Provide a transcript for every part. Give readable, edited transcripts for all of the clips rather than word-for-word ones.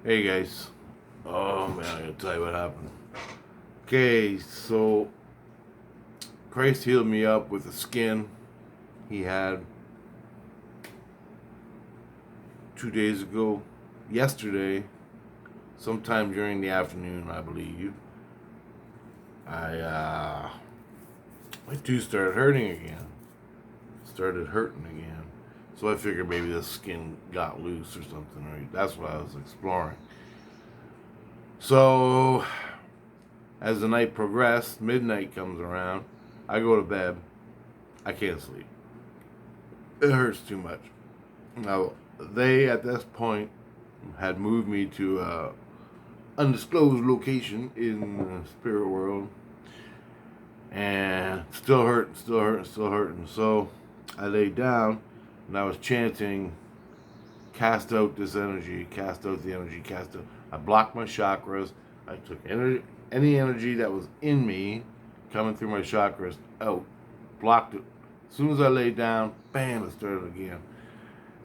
Hey guys. Oh man, I gotta tell you what happened. Okay, so Christ healed me up with the skin he had 2 days ago. Yesterday, sometime during the afternoon, I believe, I my tooth started hurting again. Started hurting again. So I figured maybe the skin got loose or something, right? That's what I was exploring. So as the night progressed, midnight comes around. I go to bed. I can't sleep. It hurts too much. Now, they at this point had moved me to a undisclosed location in the spirit world, and still hurting, still hurting, still hurting. So I laid down and I was chanting, "Cast out this energy, cast out the energy, cast out." I blocked my chakras. I took any energy that was in me, coming through my chakras, out, blocked it. As soon as I laid down, bam, it started again.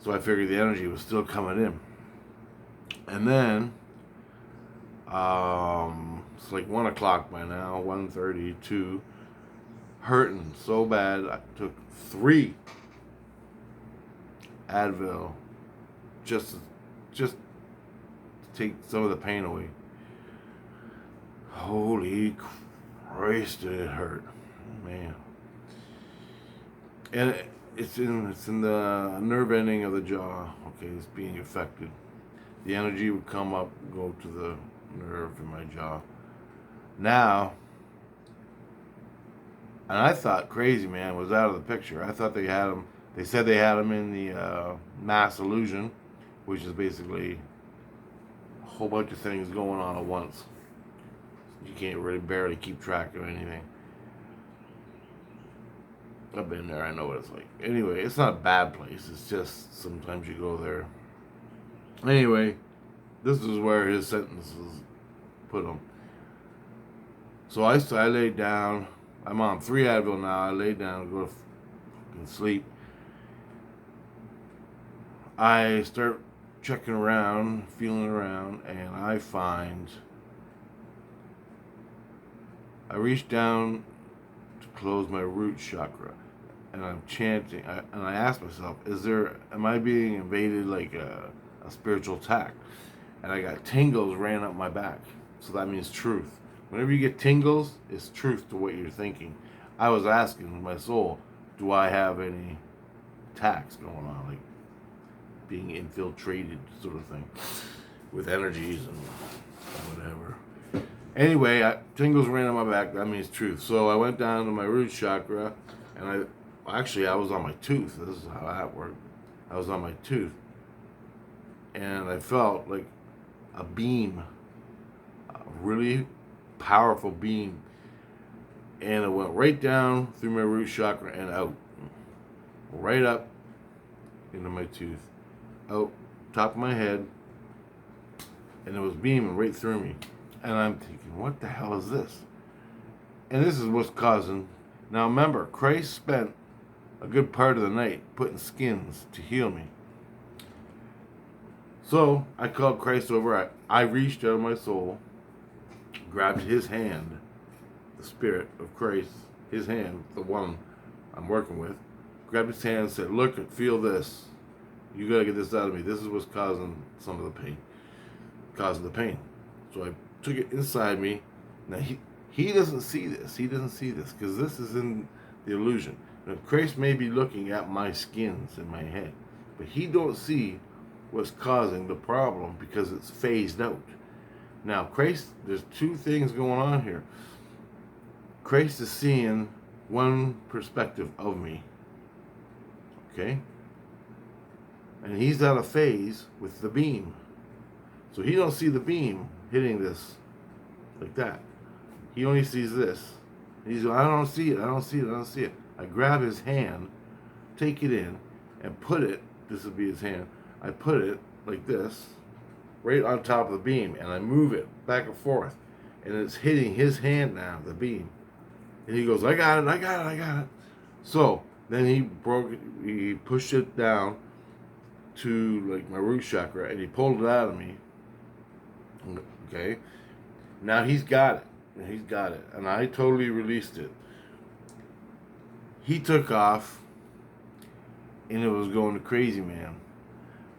So I figured the energy was still coming in. And then, it's like 1 o'clock by now, 1:32, hurting so bad I took 3 Advil just, just to take some of the pain away. Holy Christ, did it hurt, man! And it's in the nerve ending of the jaw. Okay, it's being affected. The energy would come up, go to the nerve in my jaw. Now, and I thought Crazy Man was out of the picture. I thought they had him. They said they had him in the mass illusion, which is basically a whole bunch of things going on at once. You can't really barely keep track of anything. I've been there. I know what it's like. Anyway, it's not a bad place. It's just sometimes you go there. Anyway, this is where his sentences put him. So I laid down. I'm on 3 Advil now. I laid down to go to sleep. I start checking around, feeling around, and I reach down to close my root chakra, and I'm chanting. And I ask myself, am I being invaded like a spiritual attack? And I got tingles ran up my back. So that means truth. Whenever you get tingles, it's truth to what you're thinking. I was asking my soul, do I have any attacks going on, like being infiltrated, sort of thing, with energies and whatever. Anyway, tingles ran on my back. That means truth. So I went down to my root chakra, and I was on my tooth. This is how that worked. I was on my tooth, and I felt like a beam, a really powerful beam, and it went right down through my root chakra and out, right up into my tooth, out top of my head, and it was beaming right through me. And I'm thinking, what the hell is this? And this is what's causing. Now remember, Christ spent a good part of the night putting skins to heal me. So I called Christ over. I reached out of my soul, grabbed his hand, the spirit of Christ, his hand, the one I'm working with, grabbed his hand and said, look, feel this. You gotta get this out of me. This is what's causing some of the pain. Causing the pain. So I took it inside me. Now he doesn't see this. He doesn't see this because this is in the illusion. Now Christ may be looking at my skins in my head, but he don't see what's causing the problem because it's phased out. Now Christ, there's 2 things going on here. Christ is seeing one perspective of me. Okay? And he's out of phase with the beam. So he don't see the beam hitting this like that. He only sees this. He's I don't see it, I don't see it, I don't see it. I grab his hand, take it in, and put it, this would be his hand, I put it like this, right on top of the beam, and I move it back and forth. And it's hitting his hand now, the beam. And he goes, I got it, I got it, I got it. So then he pushed it down to like my root chakra, and he pulled it out of me. Okay? Now he's got it. He's got it. And I totally released it. He took off, and it was going to Crazy Man.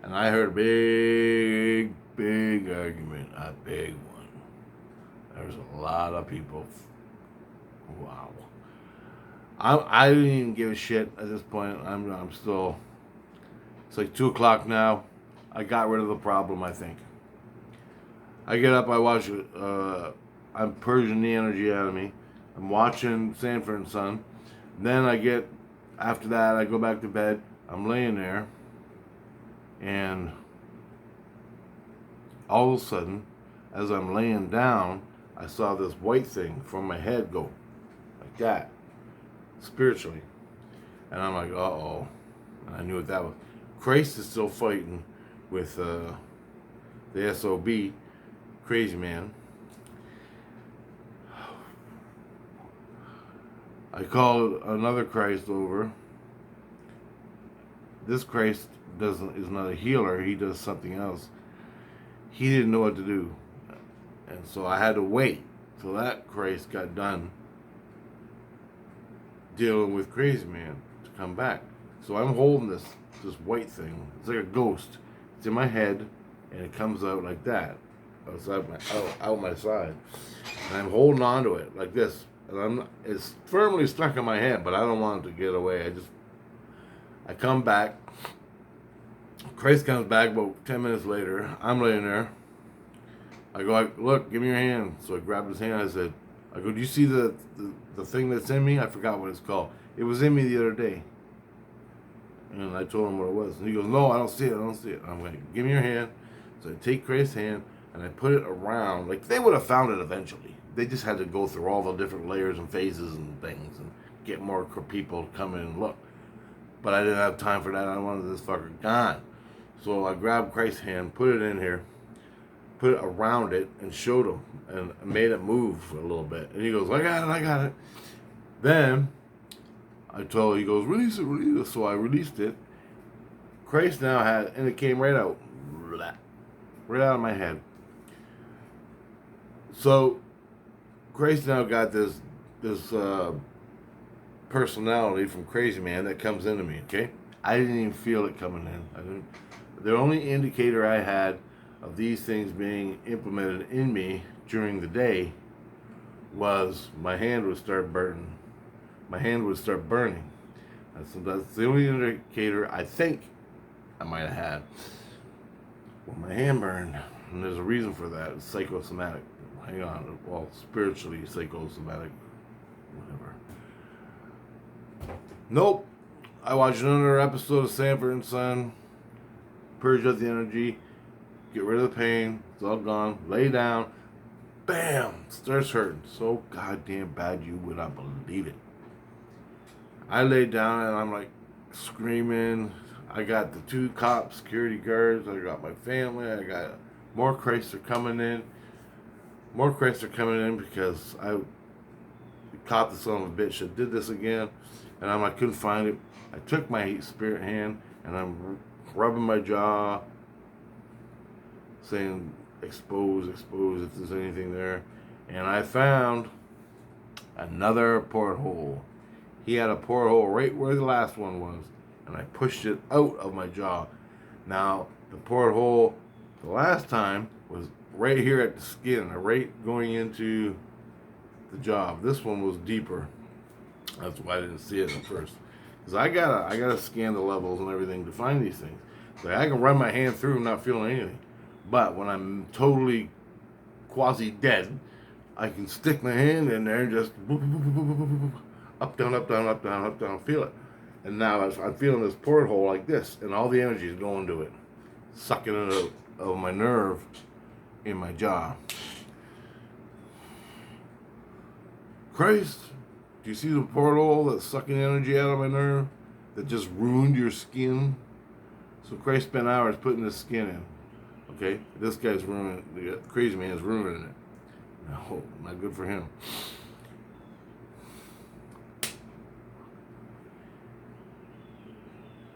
And I heard a big argument. A big one. There's a lot of people. Wow. I didn't even give a shit at this point. I'm still. It's like 2 o'clock now. I got rid of the problem, I think. I get up, I watch it. I'm purging the energy out of me. I'm watching Sanford and Son. Then after that, I go back to bed. I'm laying there. And all of a sudden, as I'm laying down, I saw this white thing from my head go like that, spiritually. And I'm like, uh-oh. And I knew what that was. Christ is still fighting with the SOB, Crazy Man. I called another Christ over. This Christ is not a healer. He does something else. He didn't know what to do. And so I had to wait till that Christ got done dealing with Crazy Man to come back. So I'm holding this white thing. It's like a ghost. It's in my head, and it comes out like that, out my side. And I'm holding on to it like this. And it's firmly stuck in my head, but I don't want it to get away. I come back. Christ comes back about 10 minutes later. I'm laying there. I go, look, give me your hand. So I grabbed his hand. I go, do you see the thing that's in me? I forgot what it's called. It was in me the other day. And I told him what it was. And he goes, no, I don't see it. I'm like, give me your hand. So I take Christ's hand, and I put it around. Like, they would have found it eventually. They just had to go through all the different layers and phases and things and get more people to come in and look. But I didn't have time for that. I wanted this fucker gone. So I grabbed Christ's hand, put it in here, put it around it, and showed him, and made it move a little bit. And he goes, I got it. Then he goes, release it. So I released it. Christ now and it came right out of my head. So Christ now got this personality from Crazy Man that comes into me, okay? I didn't even feel it coming in. The only indicator I had of these things being implemented in me during the day was my hand would start burning. That's the only indicator I think I might have had. Well, my hand burned, and there's a reason for that. It's psychosomatic. Hang on. Well, spiritually psychosomatic. Whatever. Nope. I watched another episode of Sanford and Son. Purge out the energy. Get rid of the pain. It's all gone. Lay down. Bam! Starts hurting. So goddamn bad you would not believe it. I laid down and I'm like screaming. I got the 2 cops, security guards. I got my family. I got more Christs are coming in. Because I caught the son of a bitch that did this again. And I couldn't find it. I took my spirit hand and I'm rubbing my jaw, saying, expose if there's anything there. And I found another porthole. He had a porthole right where the last one was, and I pushed it out of my jaw. Now, the porthole the last time was right here at the skin, right going into the jaw. This one was deeper. That's why I didn't see it at first. Because I gotta scan the levels and everything to find these things. So I can run my hand through and not feeling anything. But when I'm totally quasi dead, I can stick my hand in there and just up, down, feel it. And now I'm feeling this porthole like this, and all the energy is going to it, sucking it out of my nerve in my jaw. Christ, do you see the porthole that's sucking energy out of my nerve that just ruined your skin? So Christ spent hours putting this skin in. Okay, this guy's ruining it. The Crazy Man is ruining it. No, not good for him.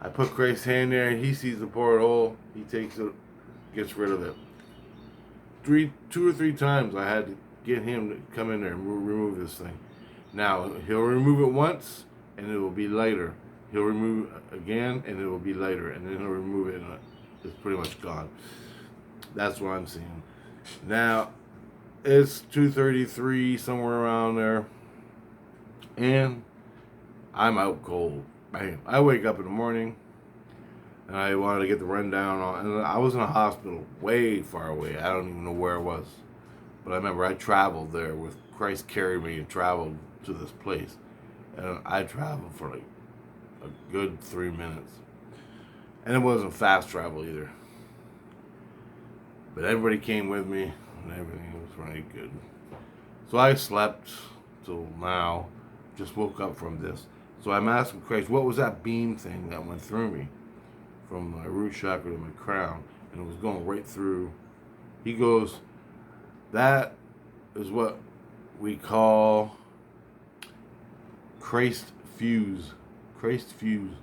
I put Christ's hand there, and he sees the porthole. He takes it, gets rid of it. two or three times I had to get him to come in there and remove this thing. Now he'll remove it once, and it will be lighter. He'll remove it again, and it will be lighter, and then he'll remove it, and it's pretty much gone. That's what I'm seeing. Now it's 2:33, somewhere around there, and I'm out cold. Bam. I wake up in the morning, and I wanted to get the rundown on, and I was in a hospital way far away. I don't even know where it was. But I remember I traveled there with Christ carried me and traveled to this place. And I traveled for like a good 3 minutes. And it wasn't fast travel either. But everybody came with me and everything was really good. So I slept till now, just woke up from this. So I'm asking Christ, what was that beam thing that went through me? From my root chakra to my crown, and it was going right through. He goes, that is what we call Christ Fuze. Christ Fuze.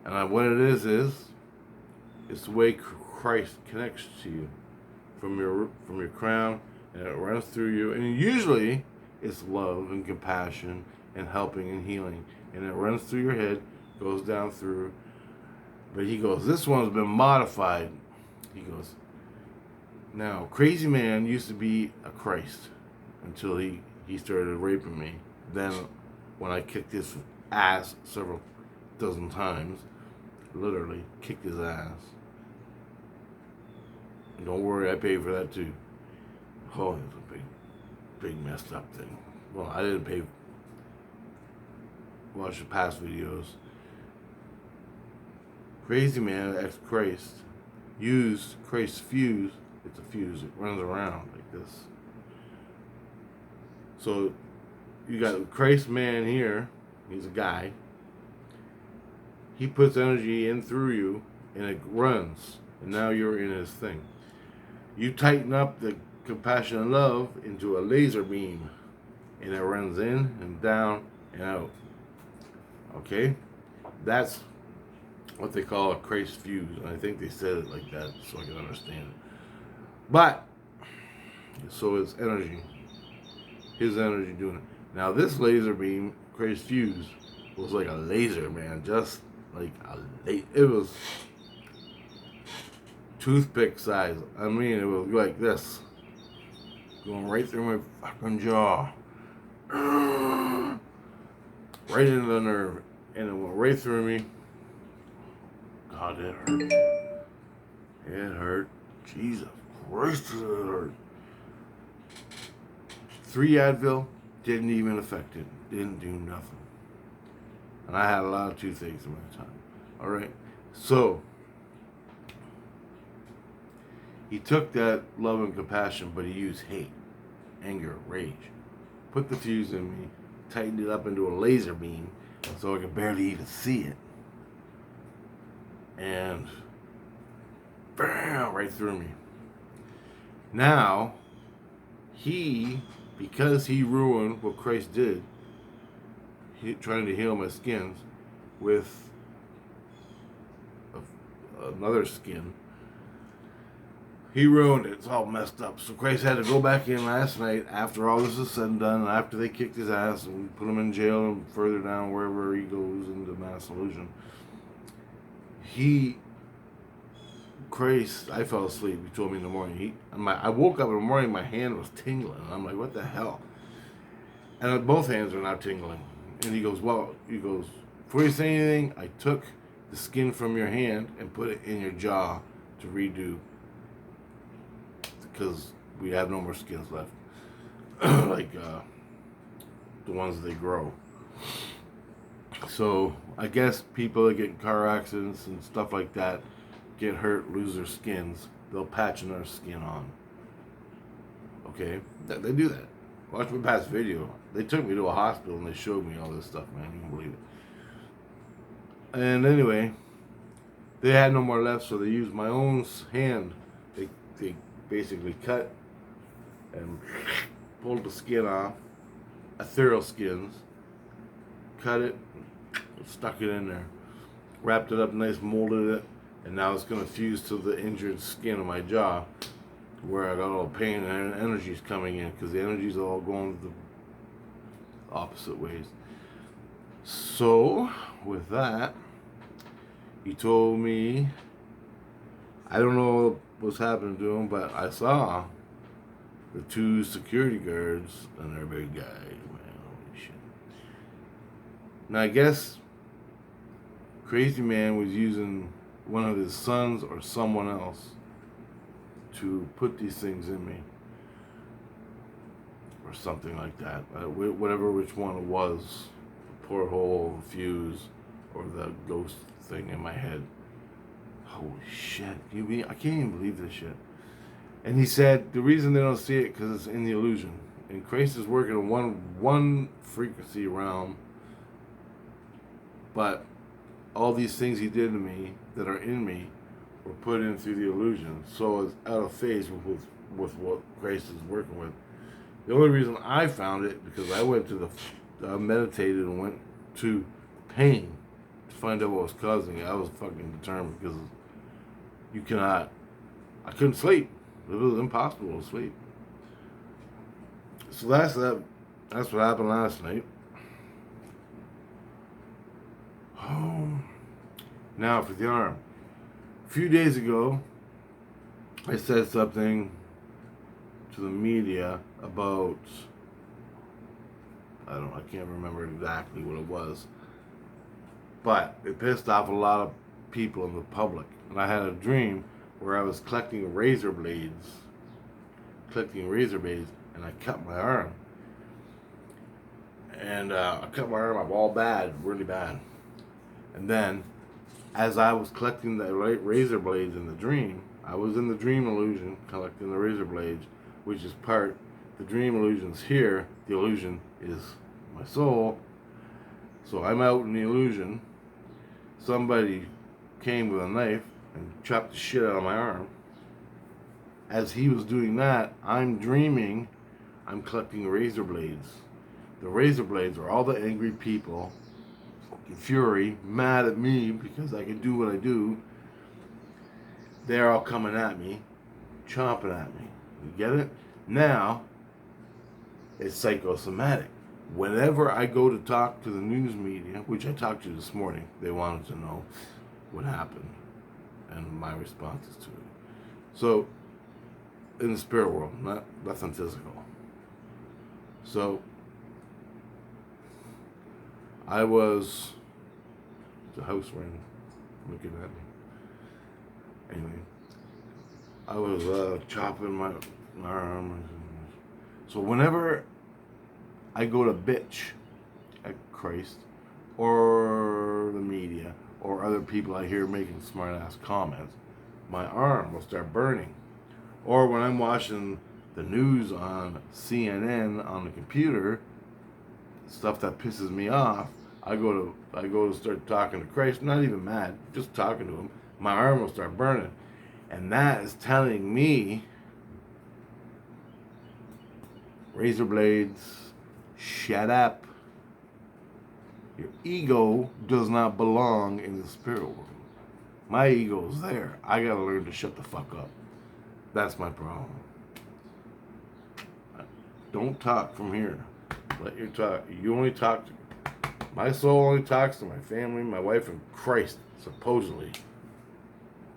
And what it is it's the way Christ connects to you from your crown, and it runs through you. And usually it's love and compassion and helping and healing. And it runs through your head, goes down through. But he goes, this one's been modified. He goes, now, crazy man used to be a Christ until he started raping me. Then when I kicked his ass several dozen times, literally kicked his ass. And don't worry, I paid for that too. Oh, it was a big messed up thing. Well, I didn't pay. Watch the past videos. Crazy man, ex-Christ, used Christ's fuse. It's a fuse. It runs around like this. So you got Christ man here. He's a guy. He puts energy in through you, and it runs. And now you're in his thing. You tighten up the compassion and love into a laser beam, and it runs in and down and out. Okay? That's what they call a Christ fuse, and I think they said it like that so I can understand it. But so it's energy, his energy doing it. Now this laser beam, Christ fuse, was like a laser, man, just like it was toothpick size. I mean, it was like this, going right through my fucking jaw, right into the nerve, and it went right through me. God, it hurt. It hurt. Jesus Christ, it hurt. 3 Advil didn't even affect it. Didn't do nothing. And I had a lot of toothaches in my time. Alright. So, he took that love and compassion, but he used hate, anger, rage. Put the fuse in me, tightened it up into a laser beam so I could barely even see it. And bam, right through me. Now, because he ruined what Christ did, trying to heal my skins with another skin, he ruined it. It's all messed up. So Christ had to go back in last night after all this is said and done, and after they kicked his ass and put him in jail and further down wherever he goes into mass illusion. Christ, I fell asleep. He told me in the morning. I woke up in the morning, my hand was tingling. I'm like, what the hell? And both hands are now tingling. And he goes, before you say anything, I took the skin from your hand and put it in your jaw to redo. Because we have no more skins left. Like the ones they grow. So I guess people that get in car accidents and stuff like that, get hurt, lose their skins, they'll patch another skin on. Okay? They do that. Watch my past video. They took me to a hospital and they showed me all this stuff, man. You can believe it. And anyway, they had no more left, so they used my own hand. They basically cut and pulled the skin off, ethereal skins, cut it, stuck it in there, wrapped it up nice, molded it, and now it's going to fuse to the injured skin of my jaw, where I got all pain and energies coming in, because the energies are all going the opposite ways. So, with that, he told me, I don't know what's happening to him, but I saw the 2 security guards and their big guy. Man, holy shit. Now, I guess Crazy Man was using one of his sons or someone else to put these things in me. Or something like that. Whatever which one it was. Porthole, Fuze, or the ghost thing in my head. Holy shit. I can't even believe this shit. And he said the reason they don't see it because it's in the illusion. And Christ is working in one frequency realm. But all these things he did to me that are in me were put in through the illusion. So it's out of phase with what Christ is working with. The only reason I found it because I went to meditated and went to pain to find out what was causing it. I was fucking determined because I couldn't sleep. It was impossible to sleep. So that's what happened last night. Oh, now for the arm. A few days ago, I said something to the media about, I can't remember exactly what it was, but it pissed off a lot of people in the public. And I had a dream where I was collecting razor blades, and I cut my arm. And I cut my arm up all bad, really bad. And then, as I was collecting the razor blades in the dream, I was in the dream illusion collecting the razor blades, which is the dream illusion's here, the illusion is my soul. So I'm out in the illusion. Somebody came with a knife and chopped the shit out of my arm. As he was doing that, I'm dreaming I'm collecting razor blades. The razor blades are all the angry people, fury, mad at me because I can do what I do. They're all coming at me, chomping at me. You get it? Now, it's psychosomatic. Whenever I go to talk to the news media, which I talked to this morning, they wanted to know what happened and my responses to it. So, in the spirit world, nothing physical. So, I was, the house ran looking at me. Anyway, I was chopping my arm. So whenever I go to bitch at Christ or the media or other people I hear making smart ass comments, my arm will start burning. Or when I'm watching the news on CNN on the computer, stuff that pisses me off, I go to start talking to Christ, not even mad, just talking to him, my arm will start burning. And that is telling me, razor blades, shut up. Your ego does not belong in the spirit world. My ego's there. I gotta learn to shut the fuck up. That's my problem. Don't talk from here. Let you talk. You only talk to my soul only talks to my family, my wife, and Christ, supposedly.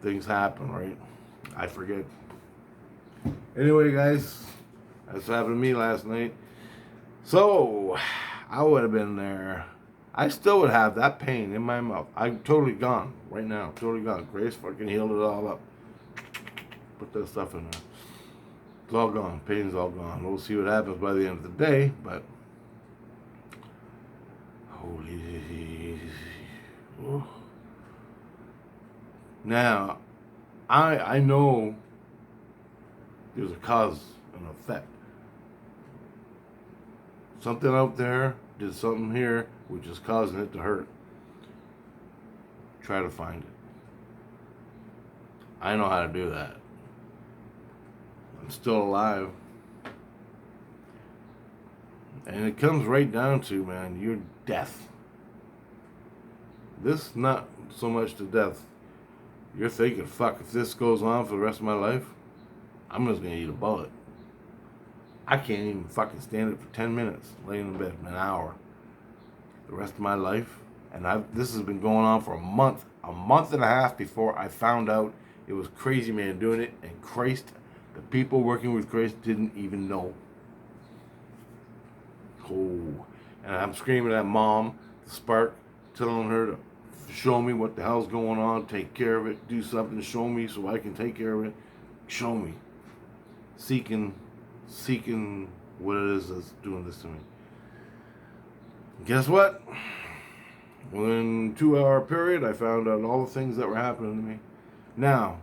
Things happen, right? I forget. Anyway, guys, that's what happened to me last night. So, I would have been there. I still would have that pain in my mouth. I'm totally gone right now. Totally gone. Grace fucking healed it all up. Put that stuff in there. It's all gone. Pain's all gone. We'll see what happens by the end of the day, but holy. Oh. Now, I know there's a cause and effect. Something out there did something here which is causing it to hurt. Try to find it. I know how to do that. I'm still alive. And it comes right down to, man, your death. This not so much to death. You're thinking, fuck, if this goes on for the rest of my life, I'm just gonna eat a bullet. I can't even fucking stand it for 10 minutes, laying in bed, an hour. The rest of my life, and this has been going on for a month and a half before I found out it was Crazy Man doing it, and Christ, the people working with Christ didn't even know. Oh, and I'm screaming at Mom, the Spark, telling her to show me what the hell's going on, take care of it, do something, show me so I can take care of it, show me. Seeking what it is that's doing this to me. Guess what? Within a 2-hour period, I found out all the things that were happening to me. Now,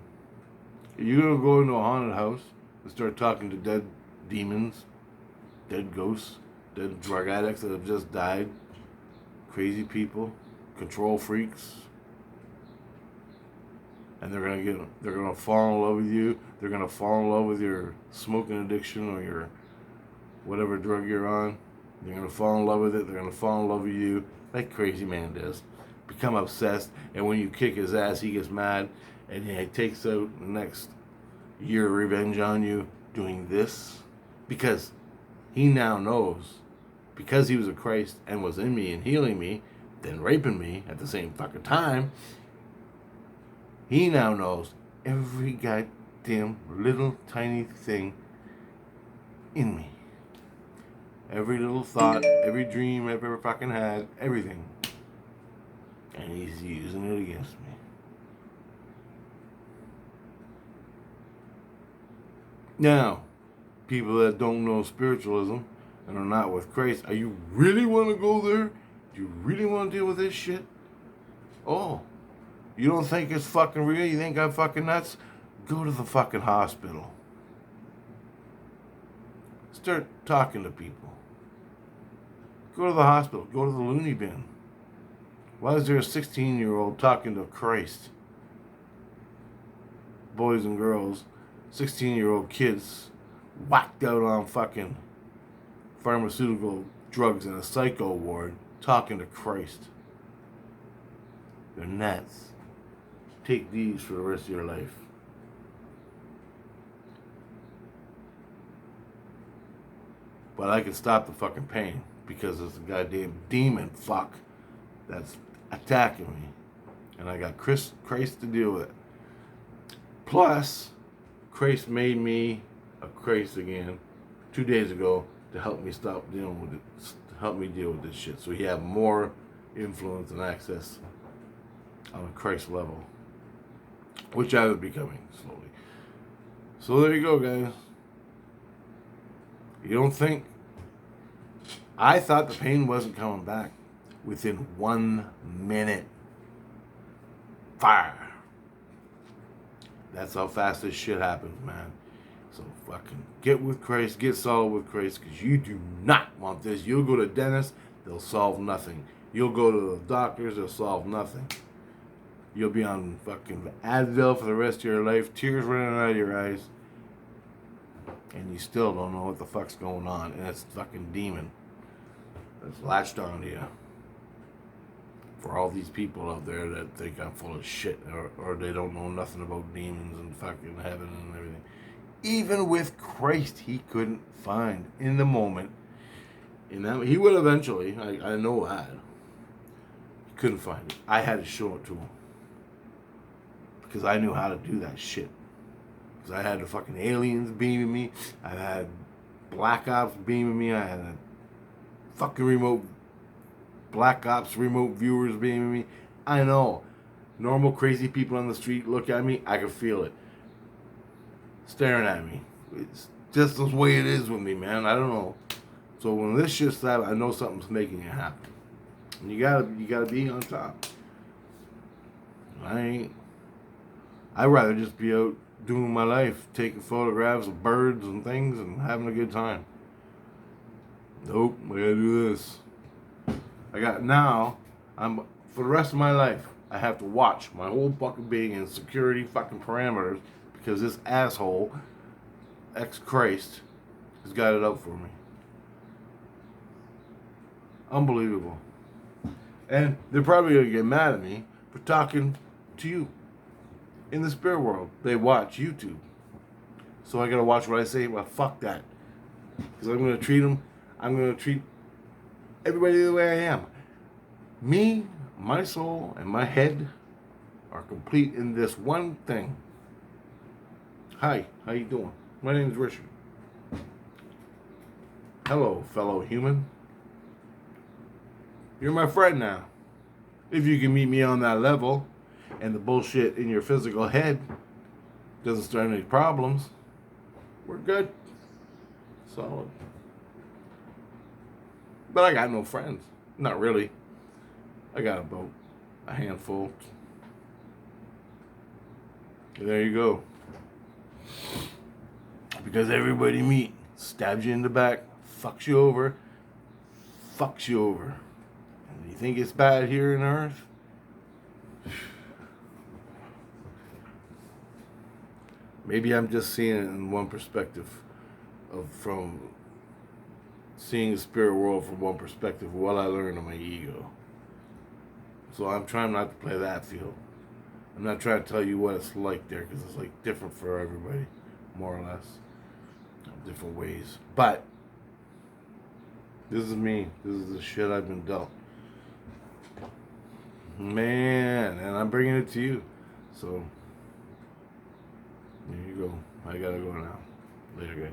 you're going to go into a haunted house and start talking to dead demons, dead ghosts, dead drug addicts that have just died, crazy people, control freaks, and they're gonna fall in love with you. They're gonna fall in love with your smoking addiction or your whatever drug you're on. They're gonna fall in love with it. They're gonna fall in love with you, like Crazy Man does. Become obsessed, and when you kick his ass, he gets mad, and he takes out the next year of revenge on you doing this, because he now knows, because he was a Christ and was in me and healing me, then raping me at the same fucking time. He now knows every goddamn little tiny thing in me. Every little thought, every dream I've ever fucking had, everything. And he's using it against me. Now, people that don't know spiritualism and are not with Christ, are you really want to go there? Do you really want to deal with this shit? Oh. You don't think it's fucking real? You think I'm fucking nuts? Go to the fucking hospital. Start talking to people. Go to the hospital. Go to the loony bin. Why is there a 16-year-old talking to Christ? Boys and girls, 16-year-old kids whacked out on fucking pharmaceutical drugs in a psycho ward talking to Christ. They're nuts. Take these for the rest of your life. But I can stop the fucking pain because it's a goddamn demon fuck that's attacking me. And I got Christ to deal with it. Plus, Christ made me a Christ again 2 days ago to help me stop dealing with it, to help me deal with this shit. So he had more influence and access on a Christ level, which I was becoming slowly. So there you go, guys. You don't think... I thought the pain wasn't coming back. Within 1 minute. Fire. That's how fast this shit happens, man. So fucking get with Christ, get solid with Christ, because you do not want this. You'll go to dentists, they'll solve nothing. You'll go to the doctors, they'll solve nothing. You'll be on fucking Advil for the rest of your life, tears running out of your eyes, and you still don't know what the fuck's going on. And it's fucking demon that's latched onto you. For all these people out there that think I'm full of shit, or they don't know nothing about demons and fucking heaven and everything. Even with Christ, he couldn't find in the moment. In that, he will eventually. I know that. He couldn't find it. I had to show it to him. Because I knew how to do that shit. Because I had the fucking aliens beaming me. I had Black Ops beaming me. I had a fucking remote Black Ops remote viewers beaming me. I know. Normal crazy people on the street look at me. I can feel it. Staring at me. It's just the way it is with me, man. I don't know. So when this shit's happening, I know something's making it happen. And you gotta be on top. I'd rather just be out doing my life, taking photographs of birds and things and having a good time. Nope, I gotta do this. For the rest of my life, I have to watch my whole fucking being in security fucking parameters because this asshole, ex-Christ, has got it up for me. Unbelievable. And they're probably going to get mad at me for talking to you. In the spirit world, they watch YouTube. So I gotta watch what I say. Well, fuck that. Because I'm gonna treat them. I'm gonna treat everybody the way I am. Me, my soul, and my head are complete in this one thing. Hi, how you doing? My name is Richard. Hello, fellow human. You're my friend now. If you can meet me on that level, and the bullshit in your physical head doesn't start any problems, we're good. Solid. But I got no friends. Not really. I got about a handful. And there you go. Because everybody meet stabs you in the back, fucks you over. And you think it's bad here on Earth? Maybe I'm just seeing it in one perspective, from seeing the spirit world from one perspective, what I learned of my ego. So I'm trying not to play that field. I'm not trying to tell you what it's like there, because it's like different for everybody, more or less, different ways. But this is me. This is the shit I've been dealt, man, and I'm bringing it to you. So there you go. I gotta go now. Later, guys.